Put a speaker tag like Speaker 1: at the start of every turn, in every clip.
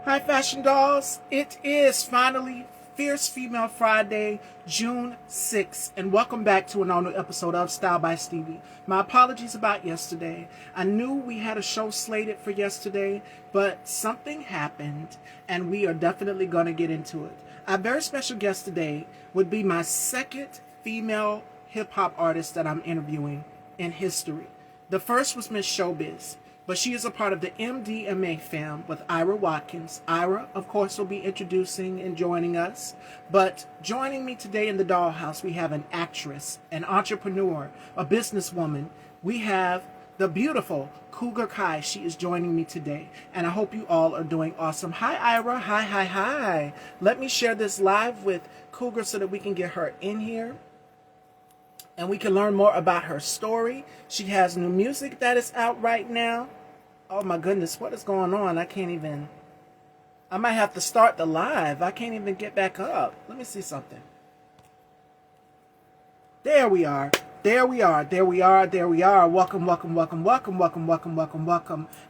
Speaker 1: Hi, Fashion Dolls. It is finally Fierce Female Friday, June 6th, and welcome back to an all-new episode of Style by Stevie. My apologies about yesterday. I knew we had a show slated for yesterday, but something happened, and we are definitely going to get into it. Our very special guest today would be my second female hip-hop artist that I'm interviewing in history. The first was Miss Showbiz, but she is a part of the MDMA fam with Irawatkins. Ira, of course, will be introducing and joining us. But joining me today in the dollhouse, we have an actress, an entrepreneur, a businesswoman. We have the beautiful kougarkye. She is joining me today, and I hope you all are doing awesome. Hi, Ira. Hi. Let me share this live with Cougar so that we can get her in here and we can learn more about her story. She has new music that is out right now. Oh my goodness, what is going on? I might have to start the live. I can't even get back up. Let me see something. There we are. Welcome.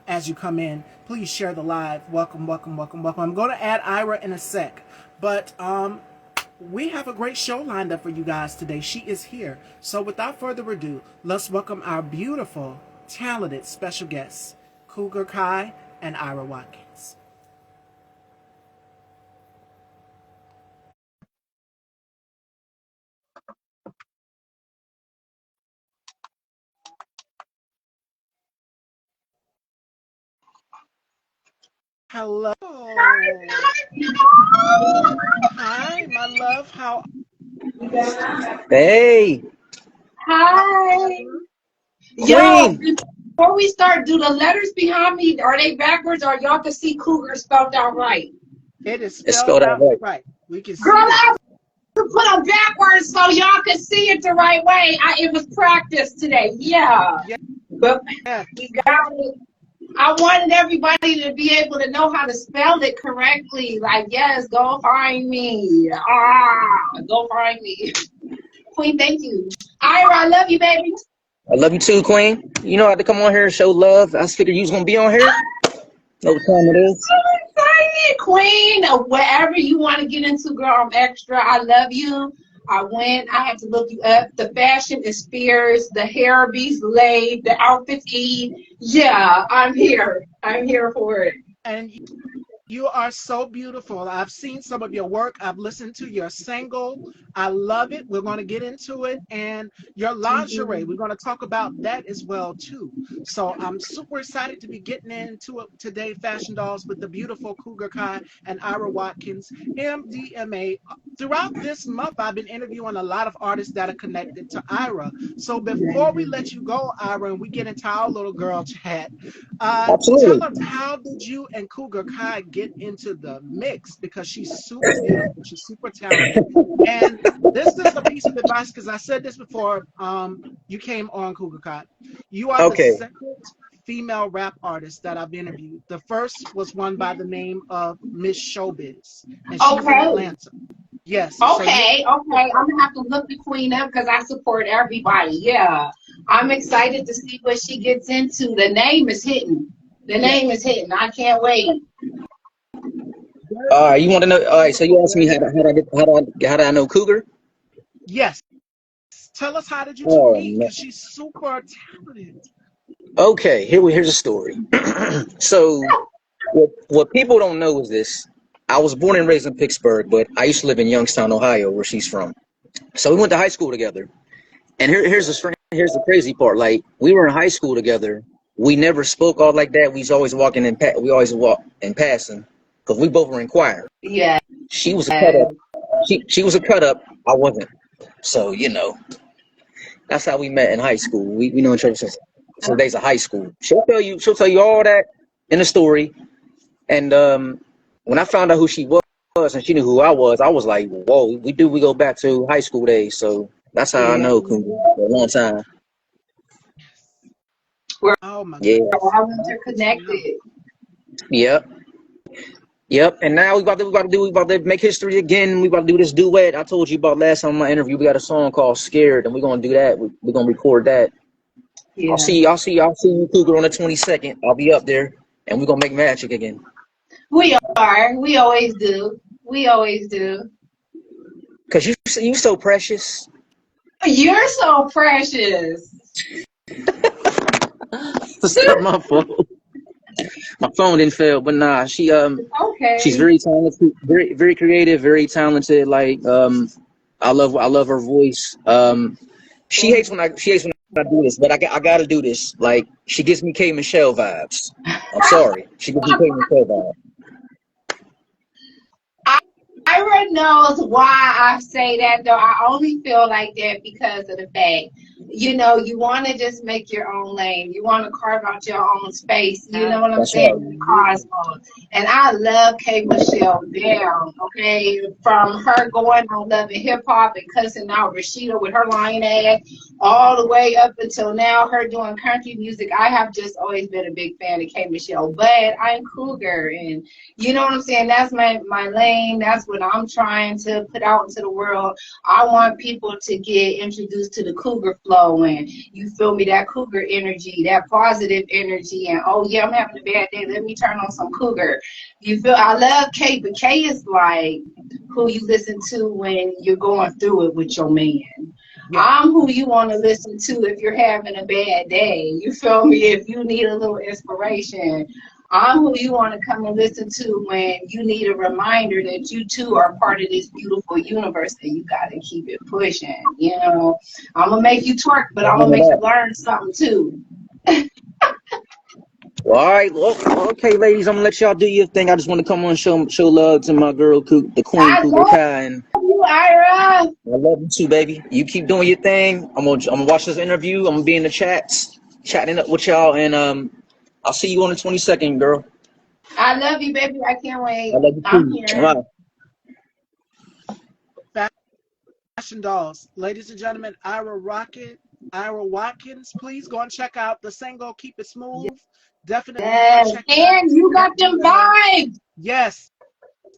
Speaker 1: As you come in, please share the live. Welcome. I'm going to add Ira in a sec. But we have a great show lined up for you guys today. She is here. So without further ado, let's welcome our beautiful, talented special guests, kougarkye and Irawatkins. Hello. Hi, my love. How?
Speaker 2: Hey,
Speaker 3: Hi. Yo,
Speaker 2: Queen.
Speaker 3: before we start, do the letters behind me, are they backwards or y'all can see cougar spelled out right?
Speaker 1: It is
Speaker 2: It's
Speaker 1: spelled
Speaker 2: spelled out
Speaker 1: out
Speaker 2: right.
Speaker 1: right. We can see
Speaker 3: Girl,
Speaker 1: it.
Speaker 3: I have to put them backwards so y'all can see it the right way. It was practice today. Yeah. But
Speaker 1: Yes.
Speaker 3: we got it. I wanted everybody to be able to know how to spell it correctly. Like, yes, go find me. Go find me. Queen, thank you. Ira, I love you, baby.
Speaker 2: I love you too, Queen. You know I had to come on here and show love. I figured you was gonna be on here. Know what time it is?
Speaker 3: So excited, Queen. Whatever you want to get into, girl, I'm extra. I love you. I had to look you up. The fashion is fierce. The hair be laid. The outfits E. Yeah, I'm here. I'm here for it.
Speaker 1: And you are so beautiful. I've seen some of your work. I've listened to your single. I love it. We're going to get into it. And your lingerie, we're going to talk about that as well, too. So I'm super excited to be getting into it today, Fashion Dolls, with the beautiful kougarkye and Irawatkins, MDMA. Throughout this month, I've been interviewing a lot of artists that are connected to Ira. So before we let you go, Ira, and we get into our little girl chat, tell
Speaker 2: Absolutely.
Speaker 1: us, how did you and kougarkye get into the mix? Because she's super beautiful, she's super talented, and this is a piece of advice because I said this before. You came on kougarkye. You are the
Speaker 2: Okay.
Speaker 1: second female rap artist that I've interviewed. The first was one by the name of Miss Showbiz, and she's in
Speaker 3: Okay.
Speaker 1: Atlanta. Yes. So you.
Speaker 3: Okay. I'm gonna have to look the queen up because I support everybody. Yeah. I'm excited to see what she gets into. The name is hitting. I can't wait.
Speaker 2: All right. You want to know? All right. So you asked me how did I know Cougar?
Speaker 1: Yes. Tell us, how did you two
Speaker 2: Oh
Speaker 1: meet?
Speaker 2: man.
Speaker 1: Because she's super talented.
Speaker 2: Okay. Here's a story. So what people don't know is this. I was born and raised in Pittsburgh, but I used to live in Youngstown, Ohio, where she's from. So we went to high school together. And here's the crazy part. Like, we were in high school together. We never spoke all like that. We always walk in passing because we both were in choir.
Speaker 3: Yeah.
Speaker 2: She was a cut up. She was a cut up. I wasn't. So that's how we met in high school. We know each other since days of high school. She'll tell you all that in the story. And when I found out who she was and she knew who I was like, whoa. We go back to high school days. So that's how I
Speaker 3: Yeah.
Speaker 2: know Kumu for a long time.
Speaker 3: We're
Speaker 1: Oh my
Speaker 2: Yeah.
Speaker 1: goodness.
Speaker 3: all
Speaker 1: Good to know.
Speaker 3: interconnected.
Speaker 2: Yep. Yep. And now we about to make history again. We about to do this duet. I told you about last time in my interview. We got a song called Scared, and we're gonna do that. We're gonna record that.
Speaker 3: Yeah.
Speaker 2: I'll see you, Cougar, on the 22nd. I'll be up there and we're gonna make magic again.
Speaker 3: We are. We always do. We always do.
Speaker 2: Cause you so precious.
Speaker 3: You're so precious.
Speaker 2: It's not my fault. My phone didn't fail, but nah, she's
Speaker 3: Okay.
Speaker 2: very talented, very creative, very talented. Like I love her voice. She hates when I do this, but I got to do this. Like she gives me K Michelle vibes. I'm sorry, she gives me K Michelle vibes.
Speaker 3: Ira knows why I say that, though. I only feel like that because of the fact, you want to just make your own lane. You want to carve out your own space. You know what I'm
Speaker 2: That's
Speaker 3: saying?
Speaker 2: right.
Speaker 3: In the cosmos. And I love K. Michelle down, okay? From her going on Love and Hip Hop and cussing out Rashida with her lying ass, all the way up until now, her doing country music. I have just always been a big fan of K. Michelle, but I'm cougar, and you know what I'm saying? That's my lane. That's what I'm trying to put out into the world. I want people to get introduced to the cougar flow, and you feel me, that cougar energy, that positive energy, and oh yeah, I'm having a bad day. Let me turn on some cougar. You feel I love K, but K is like who you listen to when you're going through it with your man.
Speaker 1: Yeah.
Speaker 3: I'm who you want to listen to if you're having a bad day. You feel me? If you need a little inspiration. I'm who you want to come and listen to when you need a reminder that you too are part of this beautiful universe and you got to keep it pushing. I'm going to make you twerk, but I'm going to
Speaker 2: None of
Speaker 3: make you
Speaker 2: that.
Speaker 3: learn something too.
Speaker 2: Well, all right. Well, okay, ladies, I'm gonna let y'all do your thing. I just want to come on and show love to my girl, the Queen
Speaker 3: I love
Speaker 2: kougarkye, and
Speaker 3: you, Ira.
Speaker 2: I love you too, baby. You keep doing your thing. I'm gonna watch this interview. I'm gonna be in the chats, chatting up with y'all, and I'll see you on the 22nd, girl.
Speaker 3: I love you, baby. I can't
Speaker 2: I
Speaker 3: wait.
Speaker 2: love you
Speaker 3: I'm
Speaker 2: too.
Speaker 3: here.
Speaker 2: Bye.
Speaker 1: Fashion dolls. Ladies and gentlemen, Ira Watkins. Please go and check out the single Keep It Smooth. Definitely go and
Speaker 3: Yes.
Speaker 1: check it out.
Speaker 3: And you
Speaker 1: Support
Speaker 3: got
Speaker 1: your
Speaker 3: them
Speaker 1: girl.
Speaker 3: vibes.
Speaker 1: Yes,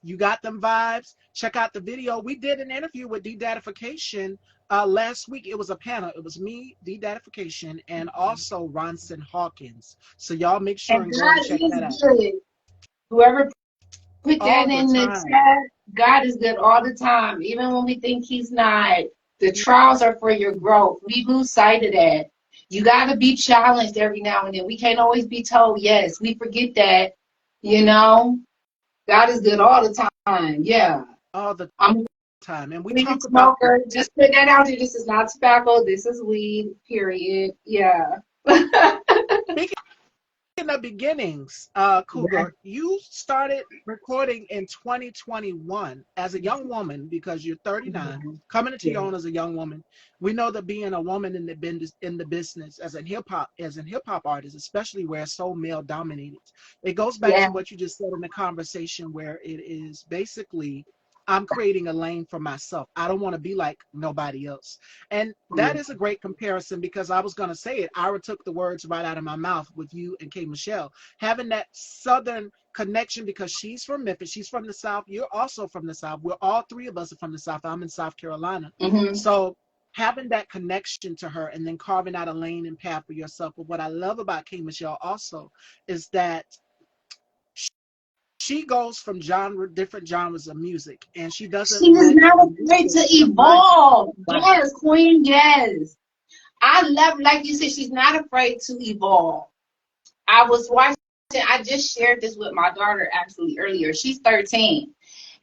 Speaker 1: you got them vibes. Check out the video. We did an interview with D-Datification last week. It was a panel. It was me, D-Datification, and also Ronson Hawkins. So y'all make sure
Speaker 3: And
Speaker 1: and go and
Speaker 3: God
Speaker 1: check
Speaker 3: is
Speaker 1: that out.
Speaker 3: good. Whoever put that
Speaker 1: All the
Speaker 3: in the
Speaker 1: time.
Speaker 3: chat. God is good all the time, even when we think He's not. The trials are for your growth. We lose sight of that. You got to be challenged every now and then. We can't always be told yes. We forget that. You know, God is good all the time. Yeah.
Speaker 1: All the
Speaker 3: I'm a
Speaker 1: time. And we
Speaker 3: weed
Speaker 1: talk about
Speaker 3: smoker. Just put that out there. This is not tobacco. This is weed, period. Yeah.
Speaker 1: speaking in the beginnings, Cougar, you started recording in 2021 as a young woman because you're 39, coming into your
Speaker 3: Yeah.
Speaker 1: own as a young woman. We know that being a woman in the business as a hip hop artist, especially where it's so male dominated, it goes back
Speaker 3: Yeah.
Speaker 1: to what you just said in the conversation where it is basically I'm creating a lane for myself. I don't want to be like nobody else. And that is a great comparison because I was going to say it. Ira took the words right out of my mouth with you and K. Michelle. Having that Southern connection because she's from Memphis, she's from the South. You're also from the South. We're all three of us are from the South. I'm in South Carolina.
Speaker 3: Mm-hmm.
Speaker 1: So having that connection to her and then carving out a lane and path for yourself. But what I love about K. Michelle also is that she goes from different genres of music, and she
Speaker 3: She
Speaker 1: doesn't
Speaker 3: is
Speaker 1: let
Speaker 3: not
Speaker 1: the
Speaker 3: afraid to
Speaker 1: music define
Speaker 3: evolve.
Speaker 1: her.
Speaker 3: Yes, Queen, yes. I love, like you said, she's not afraid to evolve. I was watching, I just shared this with my daughter actually earlier. She's 13.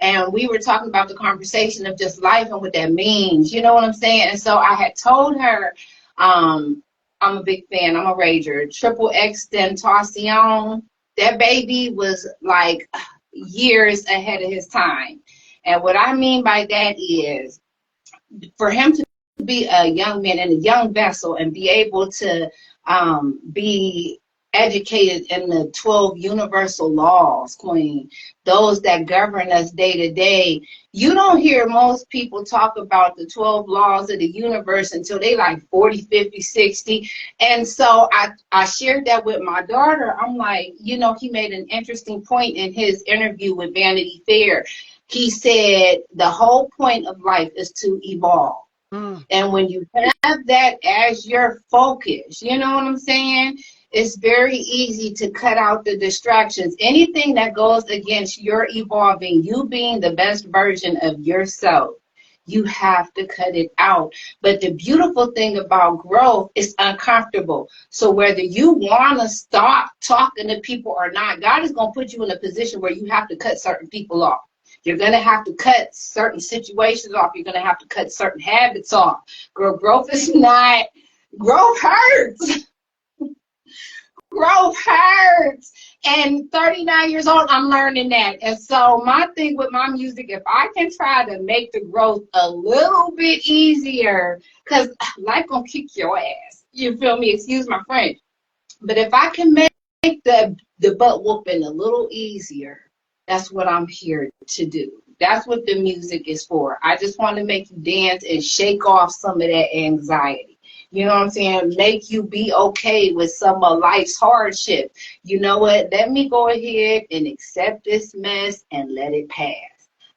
Speaker 3: And we were talking about the conversation of just life and what that means. You know what I'm saying? And so I had told her, I'm a big fan. I'm a rager. Triple X Tentacion. That baby was like years ahead of his time. And what I mean by that is for him to be a young man in a young vessel and be able to be educated in the 12 universal laws, Queen, those that govern us day to day. You don't hear most people talk about the 12 laws of the universe until they like 40, 50, 60. And so I shared that with my daughter. I'm like, he made an interesting point in his interview with Vanity Fair. He said the whole point of life is to evolve.
Speaker 1: Mm.
Speaker 3: And when you have that as your focus, you know what I'm saying? It's very easy to cut out the distractions. Anything that goes against your evolving, you being the best version of yourself, you have to cut it out. But the beautiful thing about growth is uncomfortable. So whether you want to stop talking to people or not, God is going to put you in a position where you have to cut certain people off. You're going to have to cut certain situations off. You're going to have to cut certain habits off. Girl, growth is not, growth hurts. Growth hurts. And 39 years old, I'm learning that. And so my thing with my music, if I can try to make the growth a little bit easier, because life gonna kick your ass. You feel me? Excuse my French. But if I can make the butt whooping a little easier, that's what I'm here to do. That's what the music is for. I just want to make you dance and shake off some of that anxiety. You know what I'm saying? Make you be okay with some of life's hardship. You know what? Let me go ahead and accept this mess and let it pass.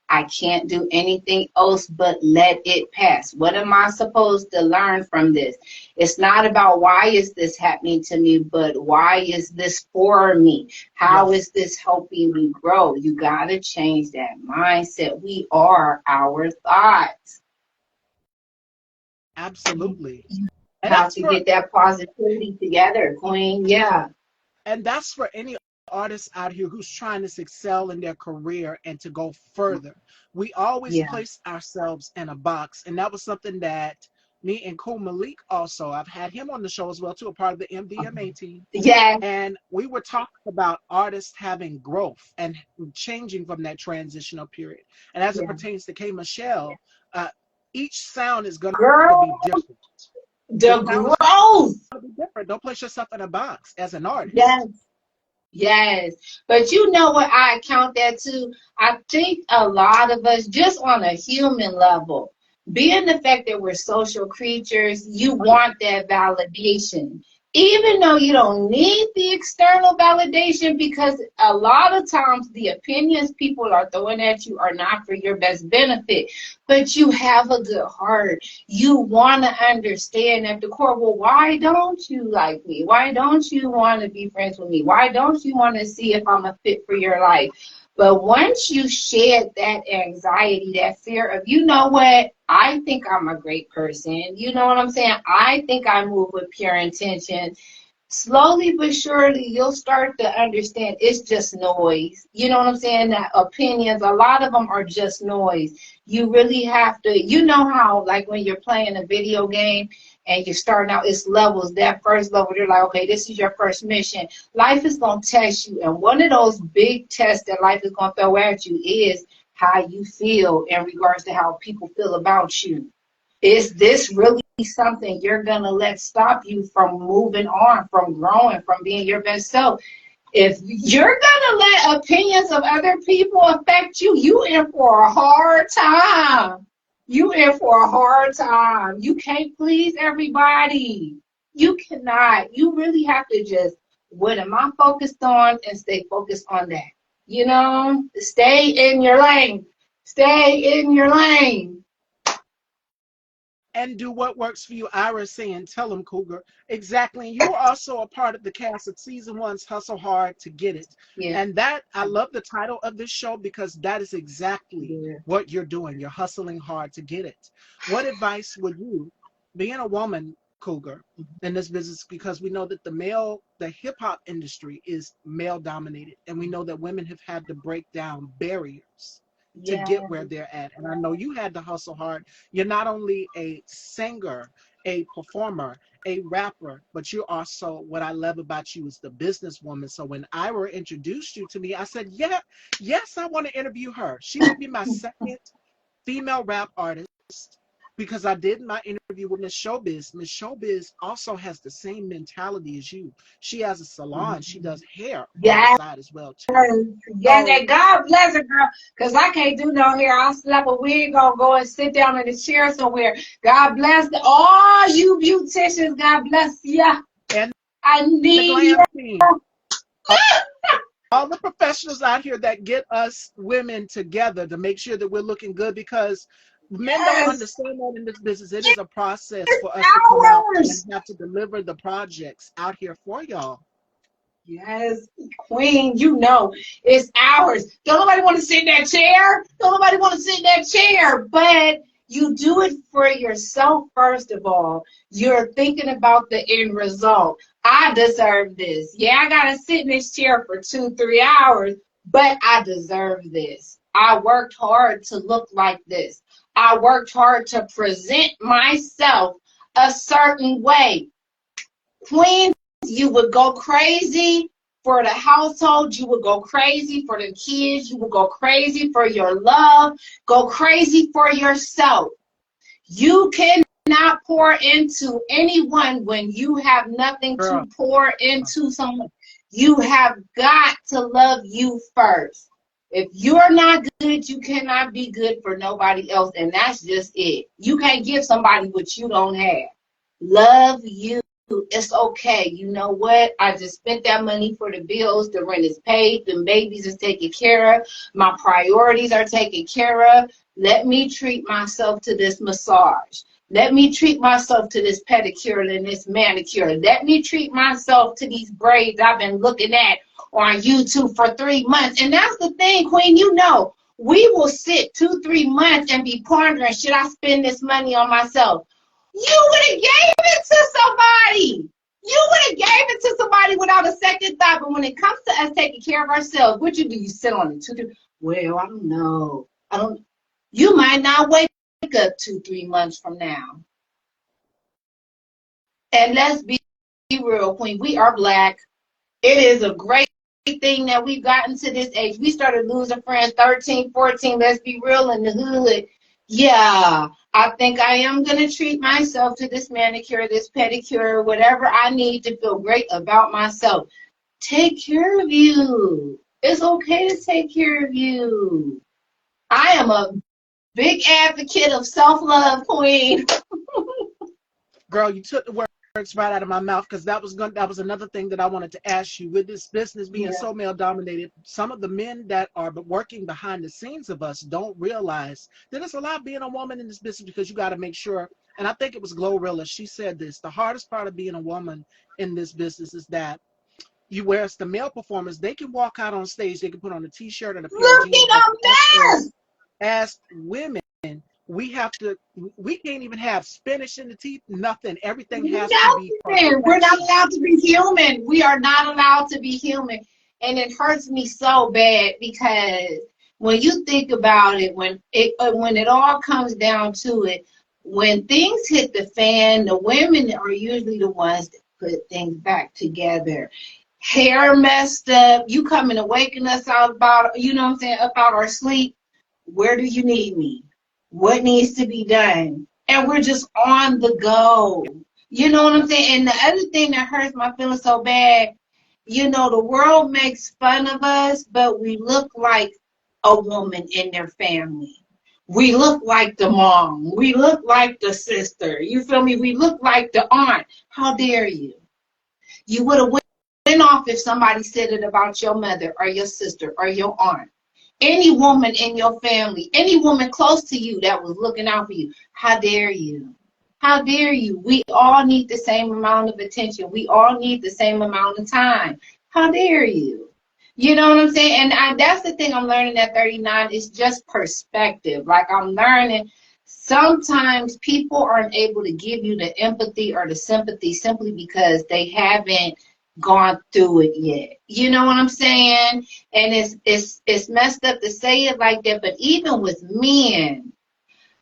Speaker 3: I can't do anything else but let it pass. What am I supposed to learn from this? It's not about why is this happening to me, but why is this for me? How is this helping me grow? You got to change that mindset. We are our thoughts.
Speaker 1: Absolutely.
Speaker 3: And how to get that positivity together, Queen. Yeah.
Speaker 1: And that's for any artist out here who's trying to excel in their career and to go further. We always place ourselves in a box. And that was something that me and Kool Malik also, I've had him on the show as well too, a part of the MDMA team.
Speaker 3: Yeah.
Speaker 1: And we were talking about artists having growth and changing from that transitional period. And as it pertains to K. Michelle, each sound is going to be different.
Speaker 3: The growth.
Speaker 1: Different. Don't place yourself in a box as an artist.
Speaker 3: Yes. Yes. But you know what I count that to? I think a lot of us, just on a human level, being the fact that we're social creatures, you want that validation. Even though you don't need the external validation, because a lot of times the opinions people are throwing at you are not for your best benefit, but you have a good heart. You want to understand at the core, well, why don't you like me? Why don't you want to be friends with me? Why don't you want to see if I'm a fit for your life? But once you shed that anxiety, that fear of, you know what, I think I'm a great person. You know what I'm saying? I think I move with pure intention. Slowly but surely, you'll start to understand it's just noise. You know what I'm saying? That opinions, a lot of them are just noise. You really have to, you know how, like when you're playing a video game and you're starting out, it's levels. That first level, they're like, okay, this is your first mission. Life is going to test you. And one of those big tests that life is going to throw at you is how you feel in regards to how people feel about you. Is this really something you're going to let stop you from moving on, from growing, from being your best self? If you're going to let opinions of other people affect you, you in for a hard time. You in for a hard time. You can't please everybody. You cannot. You really have to just, what am I focused on, and stay focused on that. You know, stay in your lane. Stay in your lane.
Speaker 1: And do what works for you. Ira saying, tell them, Cougar. Exactly. And you're also a part of the cast of season 1's Hustle Hard to Get It.
Speaker 3: Yeah.
Speaker 1: And that, I love the title of this show because that is exactly what you're doing. You're hustling hard to get it. What advice would you, being a woman, Cougar, in this business, because we know that the hip hop industry is male dominated, and we know that women have had to break down barriers to get where they're at. And I know you had to hustle hard. You're not only a singer, a performer, a rapper, but you're also, what I love about you is the businesswoman. So when Ira introduced you to me, I said, yes, I want to interview her. She would be my second female rap artist, because I did my interview with Miss Showbiz. Miss Showbiz also has the same mentality as you. She has a salon. She does hair on the side as well, too.
Speaker 3: Yeah, that God bless her, girl, because I can't do no hair. I'll slap a wig on, go and sit down in a chair somewhere. God bless all you beauticians. God bless you.
Speaker 1: And
Speaker 3: I need you.
Speaker 1: All the professionals out here that get us women together to make sure that we're looking good, because Men don't
Speaker 3: Yes.
Speaker 1: understand that in this business. It is a process for us to come out
Speaker 3: Hours.
Speaker 1: and have to deliver the projects out here for y'all.
Speaker 3: Yes, Queen, you know, it's ours. Don't nobody want to sit in that chair. Don't nobody want to sit in that chair. But you do it for yourself, first of all. You're thinking about the end result. I deserve this. Yeah, I got to sit in this chair for 2-3 hours, but I deserve this. I worked hard to look like this. I worked hard to present myself a certain way. Queen, you would go crazy for the household. You would go crazy for the kids. You would go crazy for your love. Go crazy for yourself. You cannot pour into anyone when you have nothing
Speaker 1: Girl,
Speaker 3: to pour into someone. You have got to love you first. If you're not good, you cannot be good for nobody else. And that's just it. You can't give somebody what you don't have. Love you. It's okay. You know what? I just spent that money for the bills. The rent is paid. The babies is taken care of. My priorities are taken care of. Let me treat myself to this massage. Let me treat myself to this pedicure and this manicure. Let me treat myself to these braids I've been looking at on YouTube for 3 months. And that's the thing, Queen, you know, we will sit 2-3 months and be pondering, should I spend this money on myself? You would have gave it to somebody. You would have gave it to somebody without a second thought. But when it comes to us taking care of ourselves, what you do? You sit on it. Well, I don't know. I don't. You might not wake up 2-3 months from now. And let's be real, Queen. We are Black. It is a great thing that we've gotten to this age. We started losing friends 13, 14. Let's be real, in the hood. Yeah, I think I am going to treat myself to this manicure, this pedicure, whatever I need to feel great about myself. Take care of you. It's okay to take care of you. I am a big advocate of self-love, Queen.
Speaker 1: girl, you took the words right out of my mouth, because that was another thing that I wanted to ask you. With this business being
Speaker 3: Yeah.
Speaker 1: so male dominated, some of the men that are working behind the scenes of us don't realize that it's a lot being a woman in this business, because you got to make sure. And I think it was Glorilla. She said this: the hardest part of being a woman in this business is that whereas the male performers, they can walk out on stage, they can put on a t-shirt and a pair of
Speaker 3: Look
Speaker 1: jeans,
Speaker 3: at
Speaker 1: but
Speaker 3: a mess.
Speaker 1: as women, we can't even have spinach in the teeth, nothing. Everything has to be
Speaker 3: Nothing. We're not
Speaker 1: perfection.
Speaker 3: allowed to be human. We are not allowed to be human. And it hurts me so bad because when you think about it, when it all comes down to it, when things hit the fan, the women are usually the ones that put things back together. Hair messed up. You coming and waking us out about, you know what I'm saying, about our sleep. Where do you need me? What needs to be done? And we're just on the go. You know what I'm saying? And the other thing that hurts my feelings so bad, you know, the world makes fun of us, but we look like a woman in their family. We look like the mom. We look like the sister. You feel me? We look like the aunt. How dare you? You would have went off if somebody said it about your mother or your sister or your aunt. Any woman in your family, any woman close to you that was looking out for you. How dare you? How dare you? We all need the same amount of attention. We all need the same amount of time. How dare you? You know what I'm saying? And that's the thing I'm learning at 39 is just perspective. Like I'm learning sometimes people aren't able to give you the empathy or the sympathy simply because they haven't gone through it yet. You know what I'm saying? And it's messed up to say it like that, but even with men,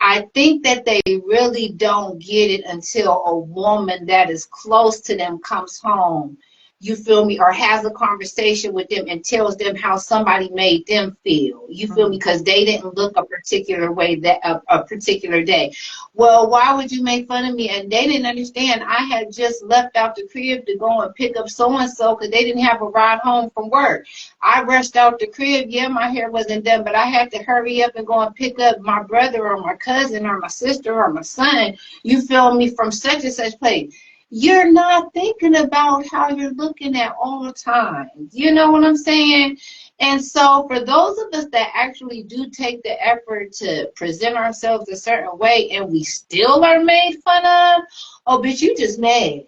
Speaker 3: I think that they really don't get it until a woman that is close to them comes home, you feel me, or has a conversation with them and tells them how somebody made them feel. You feel me? Because they didn't look a particular way that a particular day. Well, why would you make fun of me? And they didn't understand. I had just left out the crib to go and pick up so-and-so because they didn't have a ride home from work. I rushed out the crib. Yeah, my hair wasn't done, but I had to hurry up and go and pick up my brother or my cousin or my sister or my son, you feel me, from such and such place. You're not thinking about how you're looking at all the time. You know what I'm saying? And so for those of us that actually do take the effort to present ourselves a certain way and we still are made fun of, oh, bitch, you just mad.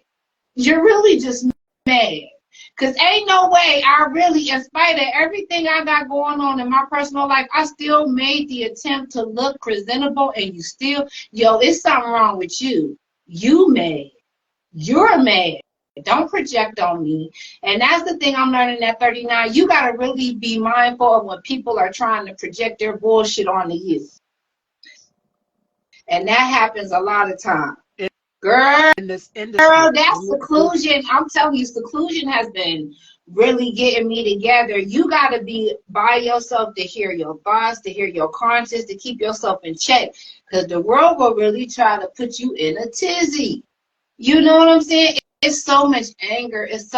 Speaker 3: You're really just mad. Because ain't no way I really, in spite of everything I got going on in my personal life, I still made the attempt to look presentable, and you still, yo, it's something wrong with you. You mad. You're mad. Don't project on me. And that's the thing I'm learning at 39. You got to really be mindful of when people are trying to project their bullshit onto you. And that happens a lot of times. Girl,
Speaker 1: in this industry.
Speaker 3: that seclusion, I'm telling you, seclusion has been really getting me together. You got to be by yourself to hear your thoughts, to hear your conscience, to keep yourself in check. Because the world will really try to put you in a tizzy. You know what I'm saying? It's so much anger. It's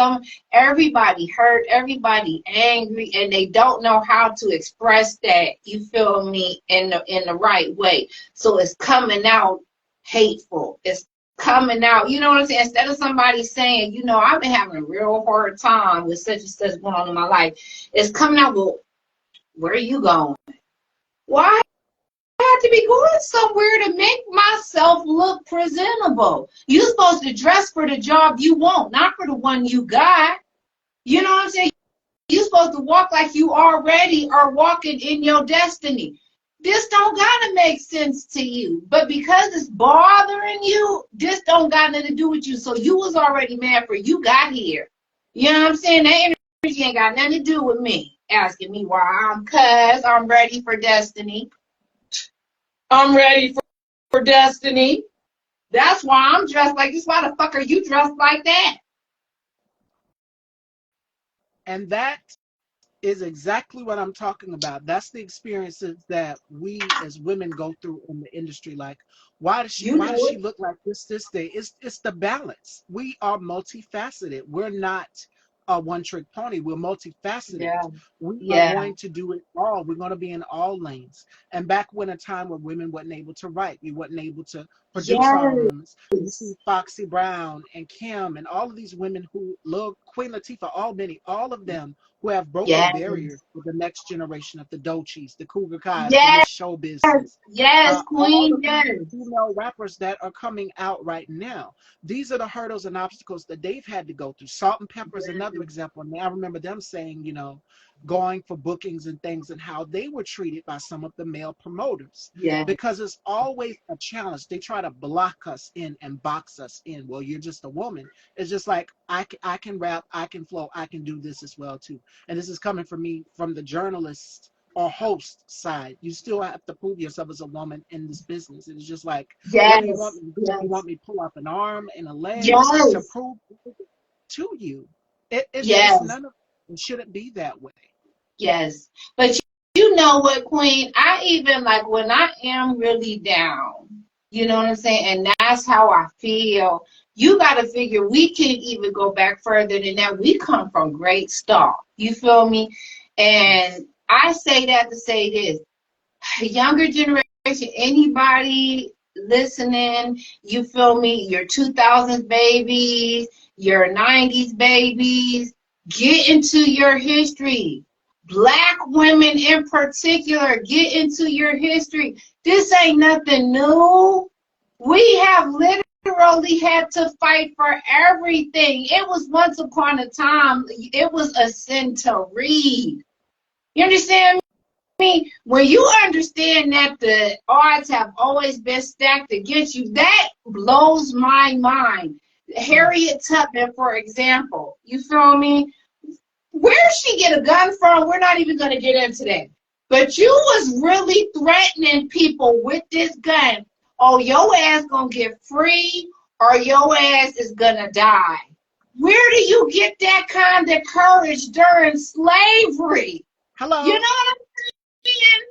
Speaker 3: everybody hurt, everybody angry, and they don't know how to express that, you feel me, in the right way. So it's coming out hateful. It's coming out, you know what I'm saying? Instead of somebody saying, you know, I've been having a real hard time with such and such going on in my life, it's coming out, well, where are you going? Why? I have to be going somewhere to make myself look presentable. You're supposed to dress for the job you want, not for the one you got. You know what I'm saying? You're supposed to walk like you already are walking in your destiny. This don't gotta make sense to you. But because it's bothering you, this don't got nothing to do with you. So you was already mad for you got here. You know what I'm saying? That energy ain't got nothing to do with me. Asking me why I'm ready for destiny. I'm ready for destiny. That's why I'm dressed like this. Why the fuck are you dressed like that?
Speaker 1: And that is exactly what I'm talking about. That's the experiences that we as women go through in the industry. Like, why does she look like this day? It's the balance. We are multifaceted. We're not a one-trick pony. We're multifaceted.
Speaker 3: Yeah.
Speaker 1: We are going to do it all. We're going to be in all lanes. And back when a time where women wasn't able to write, we wasn't able to produce songs. You see Foxy Brown and Kim and all of these women who look, Queen Latifah, all of them who have broken barriers for the next generation of the Doechis, the kougarkye, the Miss Show Business.
Speaker 3: Queen,
Speaker 1: female rappers that are coming out right now. These are the hurdles and obstacles that they've had to go through. Salt and Pepper is another example. And I remember them saying, you know, going for bookings and things and how they were treated by some of the male promoters. Because it's always a challenge. They try to block us in and box us in. Well, you're just a woman. It's just like, I can rap, I can flow, I can do this as well too. And this is coming from me, from the journalist or host side. You still have to prove yourself as a woman in this business. It's just like, what do you want me to do? You want me to pull up an arm and a leg to prove to you? It's none of it shouldn't be that way.
Speaker 3: Yes. But you know what, Queen? I even, like, when I am really down, you know what I'm saying? And that's how I feel. You got to figure we can't even go back further than that. We come from great stuff. You feel me? And I say that to say this. Younger generation, anybody listening, you feel me? Your 2000s babies, your 90s babies, get into your history. Black women in particular, get into your history. This ain't nothing new. We have literally had to fight for everything. It was once upon a time, it was a sin to read. You understand me? When you understand that the odds have always been stacked against you, that blows my mind. Harriet Tubman, for example, you feel me? Where she get a gun from, we're not even going to get into that. But you was really threatening people with this gun. Oh, your ass going to get free or your ass is going to die. Where do you get that kind of courage during slavery?
Speaker 1: Hello.
Speaker 3: You know what I'm saying?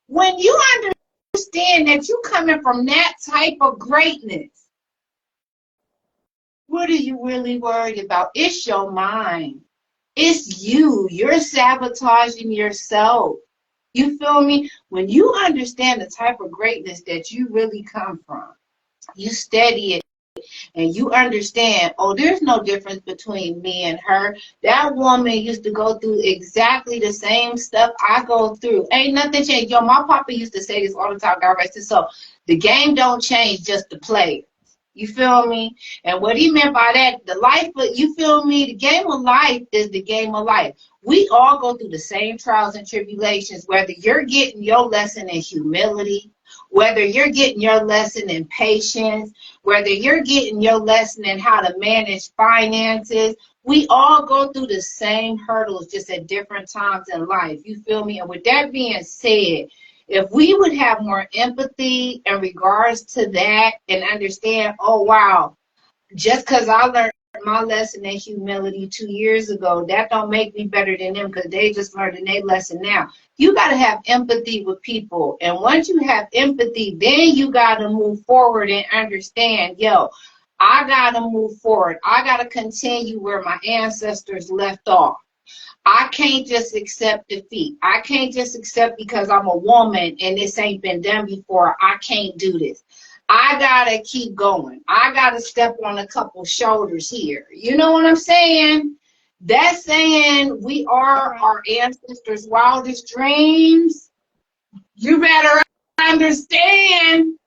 Speaker 3: When you understand that you coming from that type of greatness, what are you really worried about? It's your mind. It's you. You're sabotaging yourself. You feel me? When you understand the type of greatness that you really come from, you steady it and you understand, oh, there's no difference between me and her. That woman used to go through exactly the same stuff I go through. Ain't nothing changed. Yo, my papa used to say this all the time, God rest his soul. The game don't change, just the player. You feel me? And what he meant by that, the life, you feel me? The game of life is the game of life. We all go through the same trials and tribulations, whether you're getting your lesson in humility, whether you're getting your lesson in patience, whether you're getting your lesson in how to manage finances. We all go through the same hurdles, just at different times in life. You feel me? And with that being said, if we would have more empathy in regards to that and understand, oh, wow, just because I learned my lesson in humility 2 years ago, that don't make me better than them because they just learned their lesson now. You got to have empathy with people. And once you have empathy, then you got to move forward and understand, yo, I got to move forward. I got to continue where my ancestors left off. I can't just accept defeat. I can't just accept because I'm a woman and this ain't been done before. I can't do this. I gotta keep going. I gotta step on a couple shoulders here. You know what I'm saying? That's saying we are our ancestors' wildest dreams. You better understand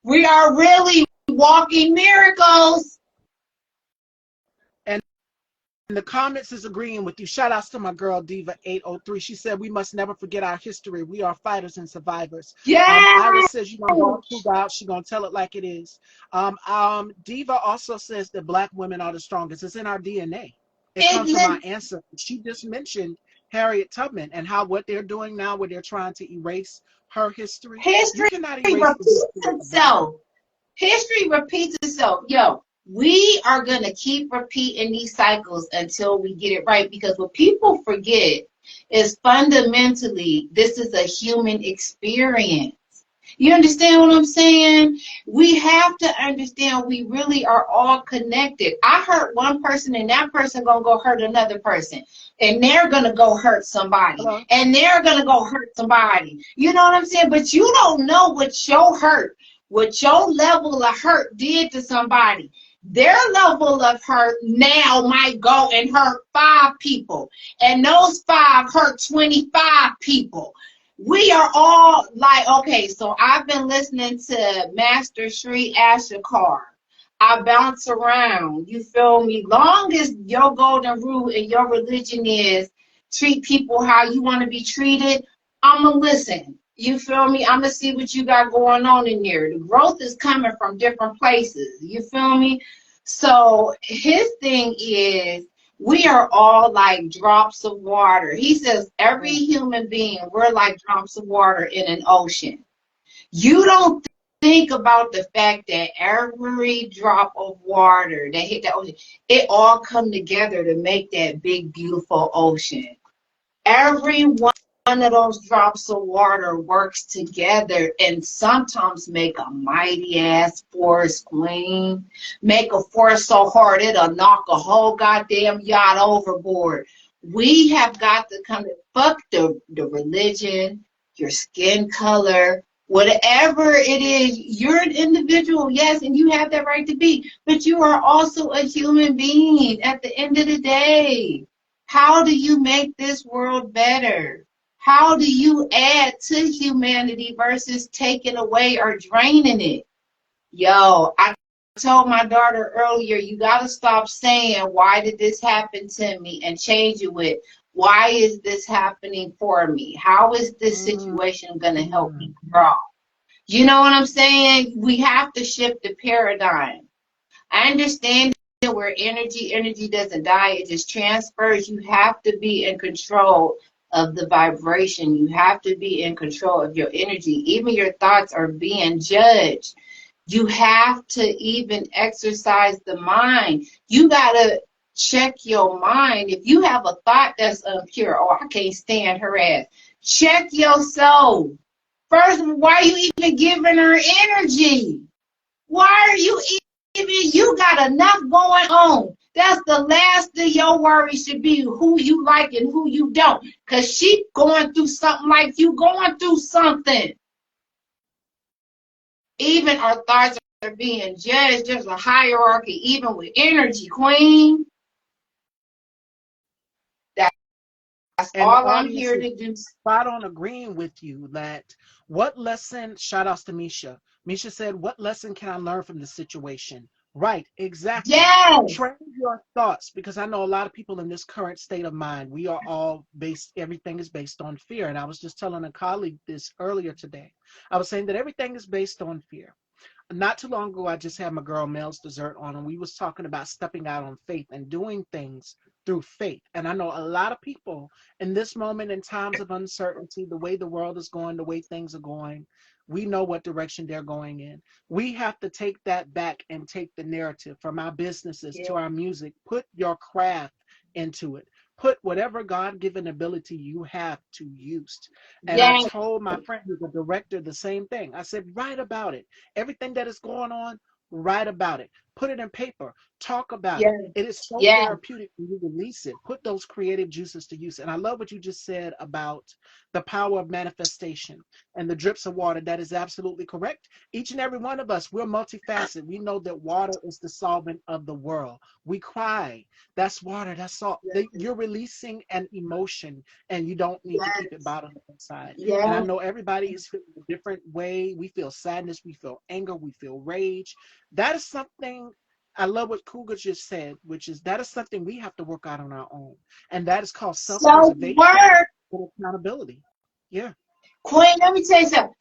Speaker 3: we are really walking miracles.
Speaker 1: And the comments is agreeing with you. Shout outs to my girl Diva 803. She said we must never forget our history. We are fighters and survivors.
Speaker 3: Yeah.
Speaker 1: Iris says you gonna go out. She gonna tell it like it is. Diva also says that black women are the strongest. It's in our DNA. It comes from our ancestors. She just mentioned Harriet Tubman and how what they're doing now, where they're trying to erase her history.
Speaker 3: History
Speaker 1: You cannot erase
Speaker 3: repeats itself. History repeats itself. Yo, we are going to keep repeating these cycles until we get it right, because what people forget is fundamentally this is a human experience. You understand what I'm saying? We have to understand we really are all connected. I hurt one person and that person going to go hurt another person. And they're going to go hurt somebody.
Speaker 1: Hello?
Speaker 3: And they're going to go hurt somebody. You know what I'm saying? But you don't know what your hurt, what your level of hurt did to somebody. Their level of hurt now might go and hurt 5 people. And those 5 hurt 25 people. We are all like, okay, so I've been listening to Master Sri Ashakar. I bounce around, you feel me? Long as your golden rule and your religion is treat people how you want to be treated, I'm going to listen. You feel me? I'm going to see what you got going on in there. The growth is coming from different places. You feel me? So his thing is, we are all like drops of water. He says every human being, we're like drops of water in an ocean. You don't think about the fact that every drop of water that hit the ocean, it all come together to make that big, beautiful ocean. Every one of those drops of water works together and sometimes make a mighty ass force, queen. Make a force so hard it'll knock a whole goddamn yacht overboard. We have got to come to fuck the religion, your skin color, whatever it is. You're an individual, yes, and you have that right to be, but you are also a human being at the end of the day. How do you make this world better? How do you add to humanity versus taking away or draining it? Yo, I told my daughter earlier, you got to stop saying, why did this happen to me? And change it with, why is this happening for me? How is this situation going to help me grow? You know what I'm saying? We have to shift the paradigm. I understand where energy doesn't die, it just transfers. You have to be in control of the vibration. You have to be in control of your energy. Even your thoughts are being judged. You have to even exercise the mind. You got to check your mind. If you have a thought that's impure, oh, I can't stand her ass, check yourself. First, why are you even giving her energy? Why are you even, you got enough going on. That's the last of your worry should be who you like and who you don't. Because she going through something like you going through something. Even our thoughts are being judged. There's a hierarchy, even with energy, Queen. That's
Speaker 1: And the
Speaker 3: all I'm
Speaker 1: audience
Speaker 3: here
Speaker 1: is
Speaker 3: to do.
Speaker 1: spot on agreeing with you that what lesson, shout outs to Misha. Misha said, what lesson can I learn from the situation? Right, exactly.
Speaker 3: Yes,
Speaker 1: Train your thoughts because I know a lot of people in this current state of mind, we are all based, everything is based on fear. And I was just telling a colleague this earlier today. I was saying that everything is based on fear. Not too long ago, I just had my girl Mel's dessert on, and we was talking about stepping out on faith and doing things through faith. And I know a lot of people in this moment, in times of uncertainty, the way the world is going, the way things are going, we know what direction they're going in. We have to take that back and take the narrative from our businesses to our music. Put your craft into it. Put whatever God-given ability you have to use. And I
Speaker 3: yes,
Speaker 1: told my friend who's a director the same thing. I said, write about it. Everything that is going on, write about it. Put it in paper. Talk about it.
Speaker 3: yes,
Speaker 1: It is so
Speaker 3: yes,
Speaker 1: therapeutic when you release it. Put those creative juices to use. And I love what you just said about the power of manifestation and the drips of water. That is absolutely correct. Each and every one of us, we're multifaceted. We know that water is the solvent of the world. We cry. That's water. That's salt. You're releasing an emotion and you don't need to keep it bottled up inside. And I
Speaker 3: yes.
Speaker 1: know everybody is feeling a different way. We feel sadness, we feel anger, we feel rage. That is something I love what Cougar just said, which is that is something we have to work out on our own. And that is called
Speaker 3: So
Speaker 1: self-preservation
Speaker 3: work,
Speaker 1: and accountability. Yeah.
Speaker 3: Queen. Let me tell you something.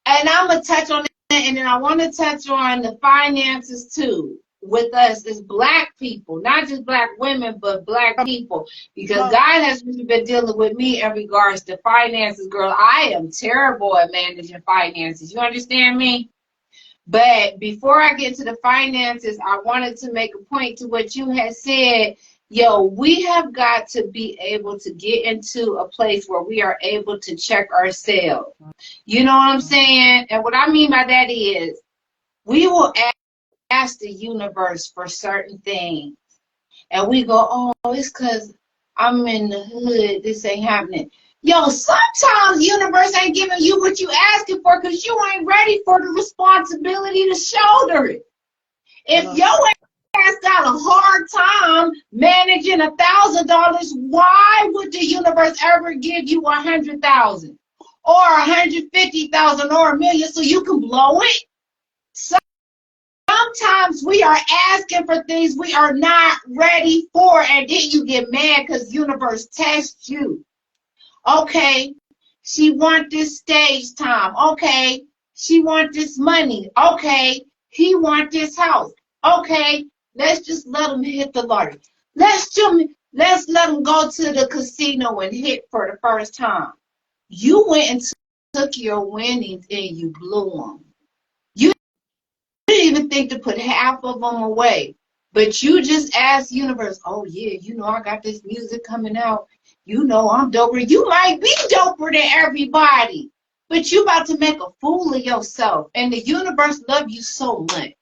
Speaker 3: And I'm gonna touch on it, and then I want to touch on the finances too. With us as Black people, not just Black women, but Black people, because
Speaker 1: Come
Speaker 3: God has really been dealing with me in regards to finances, girl. I am terrible at managing finances. You understand me? But before I get to the finances, I wanted to make a point to what you had said. Yo, we have got to be able to get into a place where we are able to check ourselves. You know what I'm saying? And what I mean by that is we will ask the universe for certain things. And we go, oh, it's because I'm in the hood. This ain't happening. Yo, sometimes universe ain't giving you what you asking for because you ain't ready for the responsibility to shoulder it. If
Speaker 1: hello.
Speaker 3: your ass got a hard time managing $1,000, why would the universe ever give you 100,000 or 150,000 or 1,000,000 so you can blow it? Sometimes we are asking for things we are not ready for, and then you get mad because universe tests you. Okay, she want this stage time. Okay, she want this money. Okay, he want this house. Okay, let's just let him hit the lottery. Let's let him go to the casino and hit for the first time. You went and took your winnings and you blew them. You didn't even think to put half of them away. But you just asked universe, oh yeah, you know I got this music coming out. You know I'm doper. You might be doper than everybody, but you about to make a fool of yourself. And the universe love you so much.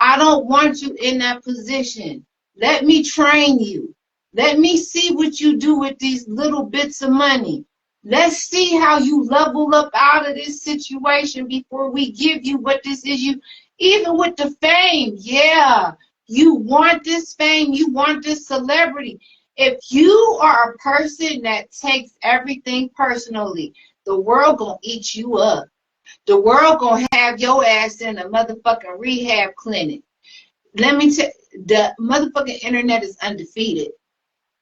Speaker 3: I don't want you in that position. Let me train you. Let me see what you do with these little bits of money. Let's see how you level up out of this situation before we give you what this is. You, even with the fame, yeah, you want this fame, you want this celebrity. If you are a person that takes everything personally, the world gonna eat you up. The world gonna have your ass in a motherfucking rehab clinic. Let me tell you, the motherfucking internet is undefeated.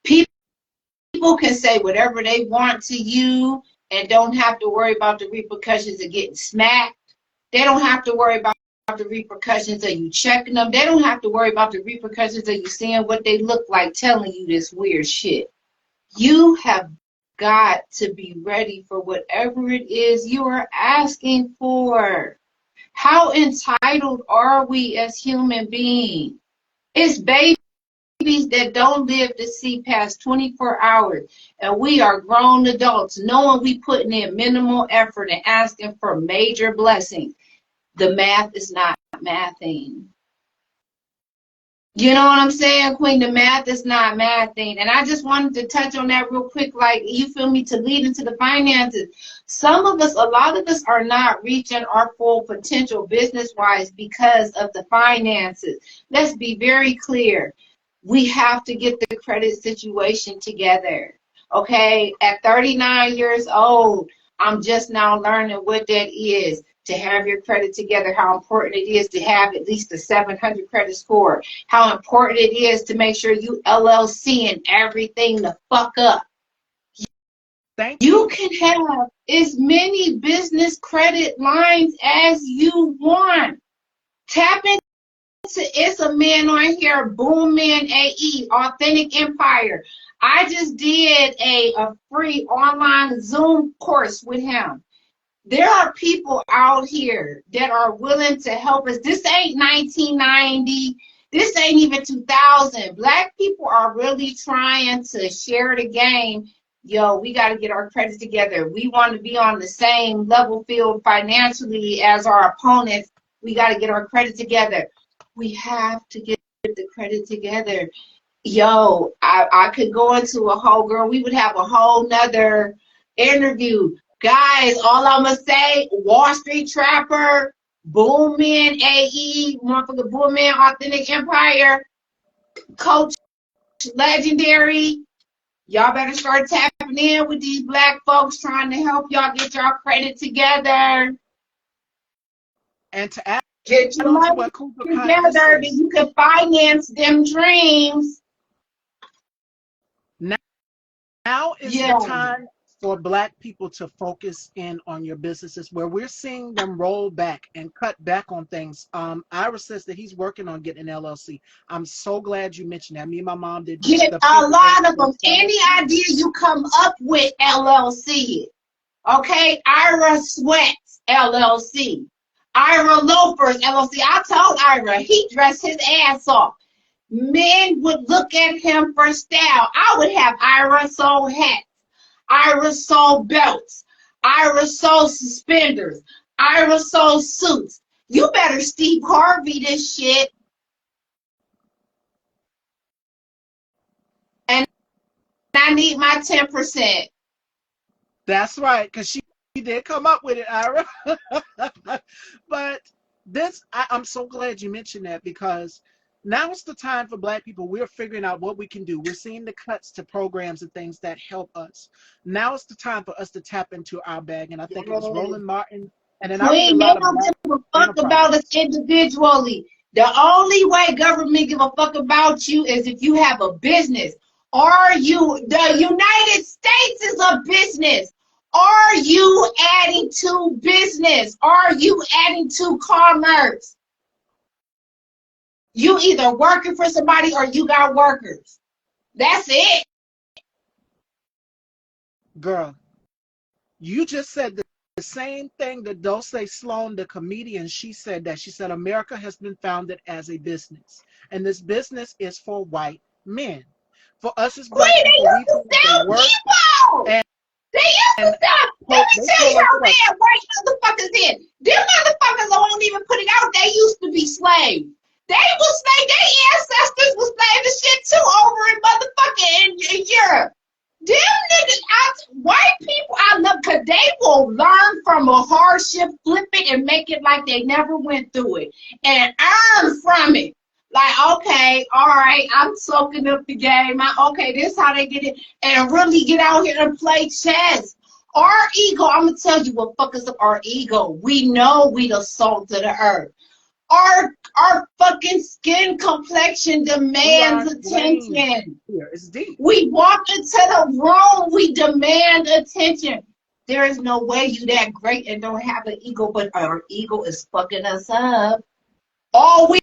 Speaker 3: People can say whatever they want to you and don't have to worry about the repercussions of getting smacked. They don't have to worry about the repercussions of you checking them. They don't have to worry about the repercussions of you seeing what they look like telling you this weird shit. You have got to be ready for whatever it is you are asking for. How entitled are we as human beings? It's babies that don't live to see past 24 hours. And we are grown adults knowing we putting in minimal effort and asking for major blessings. The math is not mathing. You know what I'm saying, Queen? The math is not math thing. And I just wanted to touch on that real quick, like, you feel me, to lead into the finances. Some of us, a lot of us are not reaching our full potential business-wise because of the finances. Let's be very clear. We have to get the credit situation together. Okay? At 39 years old, I'm just now learning what that is, to have your credit together, how important it is to have at least a 700 credit score, how important it is to make sure you LLC and everything the fuck up.
Speaker 1: Thank
Speaker 3: You
Speaker 1: you.
Speaker 3: can have as many business credit lines as you want. Tap into, it's a man on here, Boom Man AE, Authentic Empire. I just did a free online Zoom course with him. There are people out here that are willing to help us. This ain't 1990. This ain't even 2000. Black people are really trying to share the game. Yo, we got to get our credit together. We want to be on the same level field financially as our opponents. We got to get our credit together. We have to get the credit together. Yo, I could go into a whole, girl, we would have a whole nother interview. Guys, all I'm going to say, Wall Street Trapper, Boom Man AE, motherfucker Boom Man Authentic Empire, Coach Legendary, y'all better start tapping in with these black folks trying to help y'all get y'all credit together.
Speaker 1: And to add
Speaker 3: Get your
Speaker 1: on to
Speaker 3: money
Speaker 1: what kougarkye
Speaker 3: together
Speaker 1: just
Speaker 3: that
Speaker 1: said,
Speaker 3: you can finance them dreams.
Speaker 1: now is the
Speaker 3: Yeah.
Speaker 1: time for Black people to focus in on your businesses, where we're seeing them roll back and cut back on things. Ira says that he's working on getting an LLC. I'm so glad you mentioned that. Me and my mom did
Speaker 3: Get
Speaker 1: the
Speaker 3: a
Speaker 1: figure eight
Speaker 3: lot of
Speaker 1: for
Speaker 3: them. Any idea you come up with, LLC. Okay? Ira Sweats, LLC. Ira Loafers, LLC. I told Ira, he dressed his ass off. Men would look at him for style. I would have Ira sold hats, Ira sold belts, Ira sold suspenders, Ira sold suits. You better Steve Harvey this shit. And I need my 10%.
Speaker 1: That's right, because she did come up with it, Ira. But I'm so glad you mentioned that, because now it's the time for Black people. We're figuring out what we can do. We're seeing the cuts to programs and things that help us. Now it's the time for us to tap into our bag. And I think it was Roland Martin. And then I read a
Speaker 3: Queen, they
Speaker 1: lot of
Speaker 3: don't
Speaker 1: Black
Speaker 3: give a fuck about us
Speaker 1: enterprise.
Speaker 3: individually. The only way government give a fuck about you is if you have a business. Are you, the United States is a business. Are you adding to business? Are you adding to commerce? You either working for somebody or you got workers. That's it.
Speaker 1: Girl, you just said the same thing that Dulce Sloan, the comedian, she said that. She said America has been founded as a business, and this business is for white men. For us as Black
Speaker 3: Queen, they
Speaker 1: people, we
Speaker 3: used to
Speaker 1: feel they
Speaker 3: sell
Speaker 1: work
Speaker 3: people.
Speaker 1: and,
Speaker 3: They used to
Speaker 1: and
Speaker 3: stop. Let me
Speaker 1: they
Speaker 3: tell
Speaker 1: told
Speaker 3: you
Speaker 1: us
Speaker 3: how
Speaker 1: what.
Speaker 3: bad white motherfuckers is. Them motherfuckers won't even put it out. They used to be slaves. They was slaves. Their ancestors was slaves and shit too over in motherfucking in Europe. Them niggas, white people, I love, because they will learn from a hardship, flip it, and make it like they never went through it and earn from it. Like, okay, all right, I'm soaking up the game. Okay, this is how they get it, and really get out here and play chess. Our ego, I'm gonna tell you what fucks up our ego. We know we the salt of the earth. Our fucking skin complexion
Speaker 1: We are
Speaker 3: demands
Speaker 1: inflamed
Speaker 3: attention.
Speaker 1: here. It's deep.
Speaker 3: We walk into the room, we demand attention. There is no way you that great and don't have an ego, but our ego is fucking us up. All we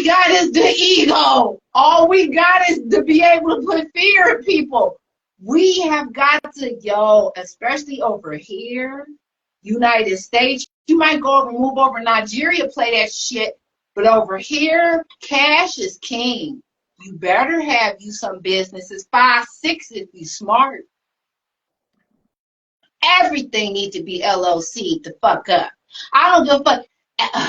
Speaker 3: got is the ego. All we got is to be able to put fear in people. We have got to, especially over here, United States. You might go over, move over Nigeria, play that shit. But over here, cash is king. You better have you some businesses, 5, 6 if you smart. Everything needs to be LLC to fuck up. I don't give a fuck.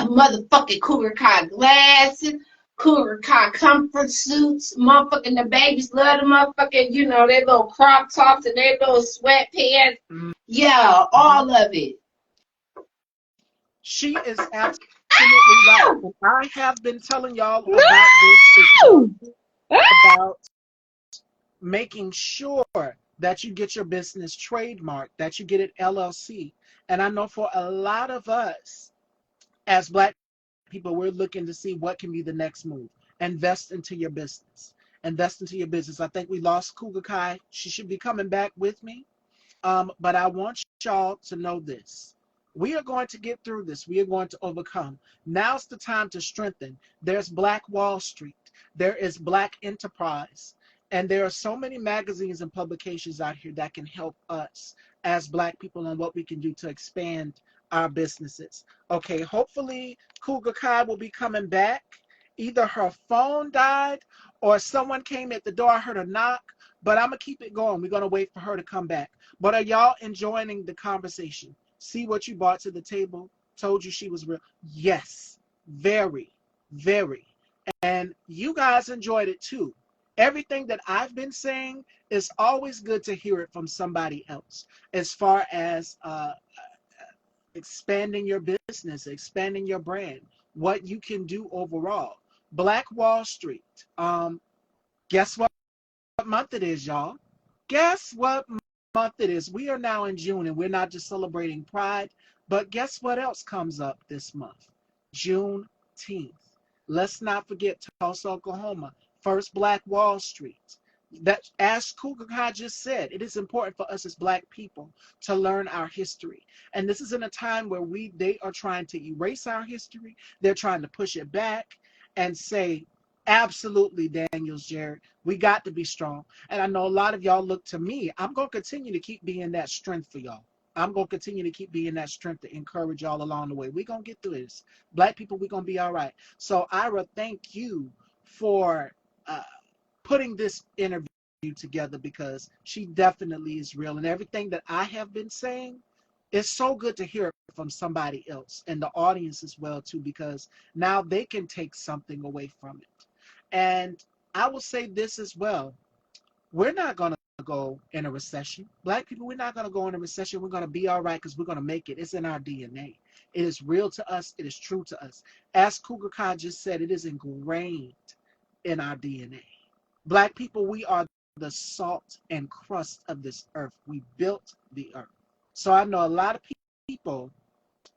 Speaker 3: Motherfucking kougarkye glasses, kougarkye comfort suits. Motherfucking the babies love the motherfucking, their little crop tops and their little sweatpants.
Speaker 1: Mm-hmm.
Speaker 3: Yeah, all of it.
Speaker 1: She is absolutely right. And I have been telling y'all about this as well,
Speaker 3: No!
Speaker 1: about making sure that you get your business trademarked, that you get it LLC. And I know for a lot of us as Black people, we're looking to see what can be the next move. Invest into your business. Invest into your business. I think we lost kougarkye. She should be coming back with me. But I want y'all to know this. We are going to get through this. We are going to overcome. Now's the time to strengthen. There's Black Wall Street. There is Black Enterprise. And there are so many magazines and publications out here that can help us as Black people on what we can do to expand our businesses. Okay, hopefully kougarkye will be coming back. Either her phone died or someone came at the door. I heard a knock, but I'm going to keep it going. We're going to wait for her to come back. But are y'all enjoying the conversation? See what you brought to the table? Told you she was real. Yes, very, very. And you guys enjoyed it too. Everything that I've been saying is always good to hear it from somebody else as far as expanding your business, expanding your brand, what you can do overall. Black Wall Street. Guess what month it is, y'all? Guess what month it is? We are now in June and we're not just celebrating Pride, but guess what else comes up this month? Juneteenth. Let's not forget Tulsa, Oklahoma, first Black Wall Street. That, as kougarkye just said, it is important for us as Black people to learn our history. And this is in a time where they are trying to erase our history. They're trying to push it back and say, absolutely, Daniels, Jared, we got to be strong. And I know a lot of y'all look to me. I'm going to continue to keep being that strength for y'all. I'm going to continue to keep being that strength to encourage y'all along the way. We're going to get through this. Black people, we're going to be all right. So, Ira, thank you for putting this interview together, because she definitely is real. And everything that I have been saying, it's so good to hear it from somebody else and the audience as well, too, because now they can take something away from it. And I will say this as well. We're not going to go in a recession. Black people, we're not going to go in a recession. We're going to be all right because we're going to make it. It's in our DNA. It is real to us. It is true to us. As kougarkye just said, it is ingrained in our DNA. Black people, we are the salt and crust of this earth. We built the earth. So I know a lot of people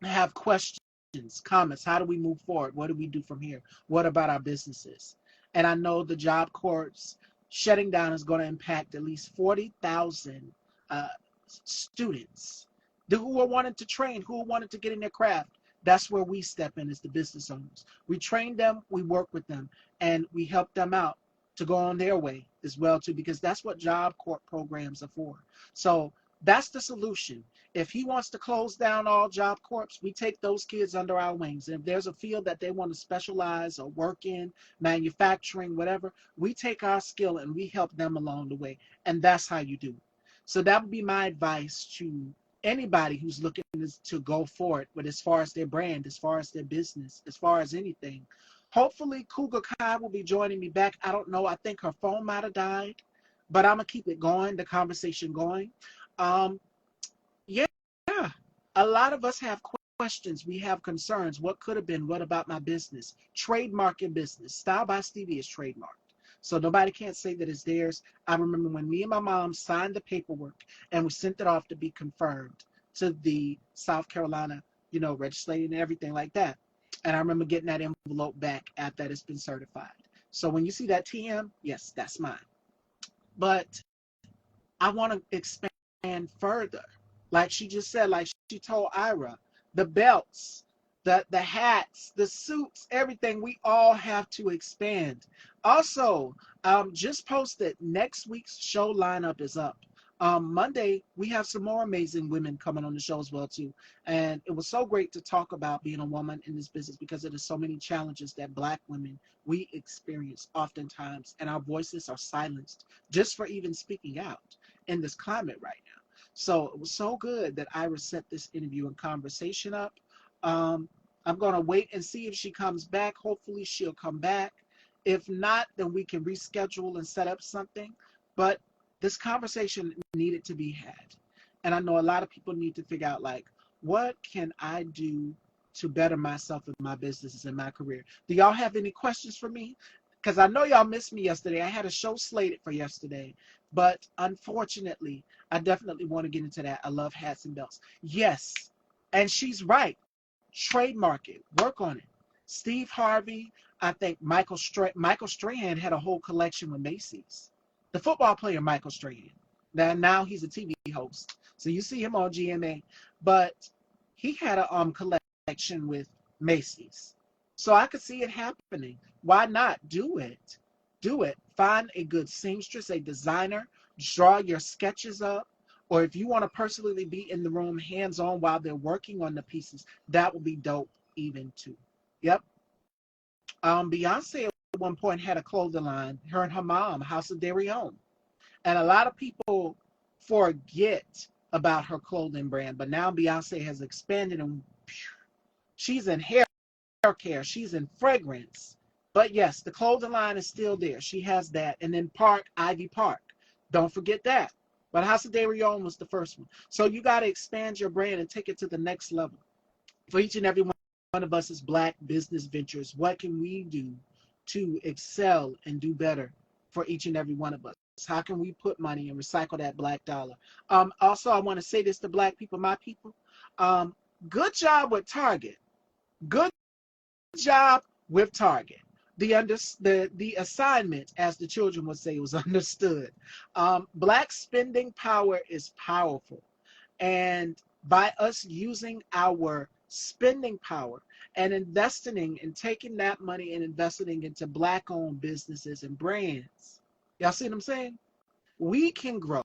Speaker 1: have questions, comments. How do we move forward? What do we do from here? What about our businesses? And I know the Job Corps shutting down is going to impact at least 40,000 uh, students who are wanting to train, who are wanting to get in their craft. That's where we step in as the business owners. We train them, we work with them, and we help them out to go on their way as well too, because that's what Job Corps programs are for. So that's the solution. If he wants to close down all Job Corps, we take those kids under our wings. And if there's a field that they want to specialize or work in, manufacturing, whatever, we take our skill and we help them along the way. And that's how you do it. So that would be my advice to anybody who's looking to go for it, but as far as their brand, as far as their business, as far as anything. Hopefully kougarkye will be joining me back. I don't know. I think her phone might have died, but I'm going to keep it going, the conversation going. Um, yeah, a lot of us have questions. We have concerns. What could have been? What about my business? Trademark your business. Style by Stevie is trademarked. So nobody can't say that it's theirs. I remember when me and my mom signed the paperwork and we sent it off to be confirmed to the South Carolina, legislating and everything like that. And I remember getting that envelope back after that it's been certified. So when you see that TM, yes, that's mine. But I want to expand further. Like she just said, like she told Ira, the belts, the hats, the suits, everything, we all have to expand. Also, just posted next week's show lineup is up. Monday, we have some more amazing women coming on the show as well too. And it was so great to talk about being a woman in this business, because there's so many challenges that Black women, we experience oftentimes, and our voices are silenced just for even speaking out in this climate right now. So it was so good that Ira set this interview and conversation up. I'm going to wait and see if she comes back. Hopefully she'll come back. If not, then we can reschedule and set up something. But this conversation needed to be had. And I know a lot of people need to figure out, like, what can I do to better myself in my businesses and my career? Do y'all have any questions for me? Because I know y'all missed me yesterday. I had a show slated for yesterday, but unfortunately, I definitely want to get into that. I love hats and belts. Yes, and she's right. Trademark it. Work on it. Steve Harvey, I think Michael Strahan had a whole collection with Macy's. The football player Michael Strahan. Now he's a TV host, so you see him on GMA. But he had a collection with Macy's, so I could see it happening. Why not do it? Do it. Find a good seamstress, a designer. Draw your sketches up, or if you want to personally be in the room hands on while they're working on the pieces, that would be dope even too. Yep. Beyonce at one point had a clothing line, her and her mom, House of Darion. And a lot of people forget about her clothing brand, but now Beyonce has expanded and she's in hair care, she's in fragrance. But yes, the clothing line is still there. She has that. And then Ivy Park. Don't forget that. But House of Darion was the first one. So you got to expand your brand and take it to the next level. For each and every one of us as Black business ventures, what can we do to excel and do better for each and every one of us? How can we put money and recycle that Black dollar? Also, I want to say this to Black people, my people. Good job with Target. Good job with Target. The assignment, as the children would say, was understood. Black spending power is powerful. And by us using our spending power and investing and taking that money and investing into Black-owned businesses and brands, y'all see what I'm saying? We can grow.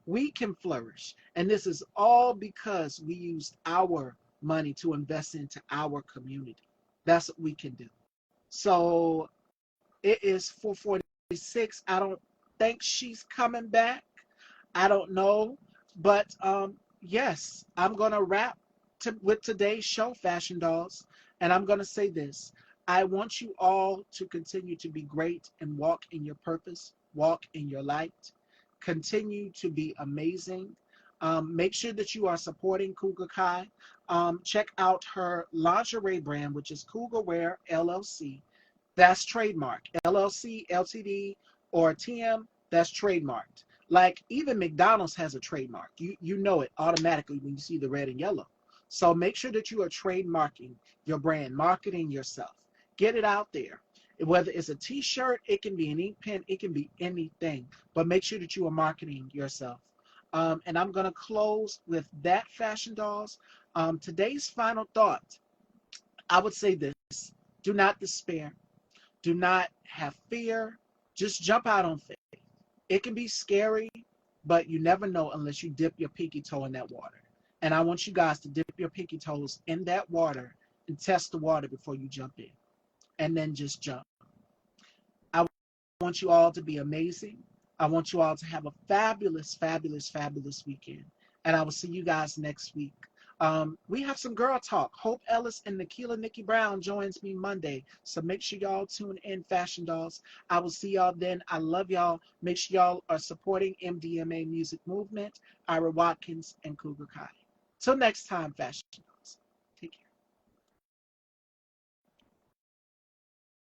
Speaker 1: We can flourish. And this is all because we used our money to invest into our community. That's what we can do. So it is 4:46. I don't think she's coming back. I don't know. But yes, I'm going to wrap with today's show, Fashion Dolls. And I'm going to say this. I want you all to continue to be great and walk in your purpose, walk in your light, continue to be amazing. Make sure that you are supporting kougarkye. Check out her lingerie brand, which is Cougar Wear LLC. That's trademark. LLC, LTD, or TM, that's trademarked. Like even McDonald's has a trademark. You know it automatically when you see the red and yellow. So make sure that you are trademarking your brand, marketing yourself. Get it out there. Whether it's a t-shirt, it can be an ink pen, it can be anything. But make sure that you are marketing yourself. And I'm going to close with that, Fashion Dolls. Today's final thought, I would say this. Do not despair. Do not have fear. Just jump out on faith. It can be scary, but you never know unless you dip your pinky toe in that water. And I want you guys to dip your pinky toes in that water and test the water before you jump in. And then just jump. I want you all to be amazing. I want you all to have a fabulous, fabulous, fabulous weekend. And I will see you guys next week. We have some girl talk. Hope Ellis and Nikki Brown joins me Monday. So make sure y'all tune in, Fashion Dolls. I will see y'all then. I love y'all. Make sure y'all are supporting MDMA Music Movement, Ira Watkins, and kougarkye. Till next time, Fashion Dolls.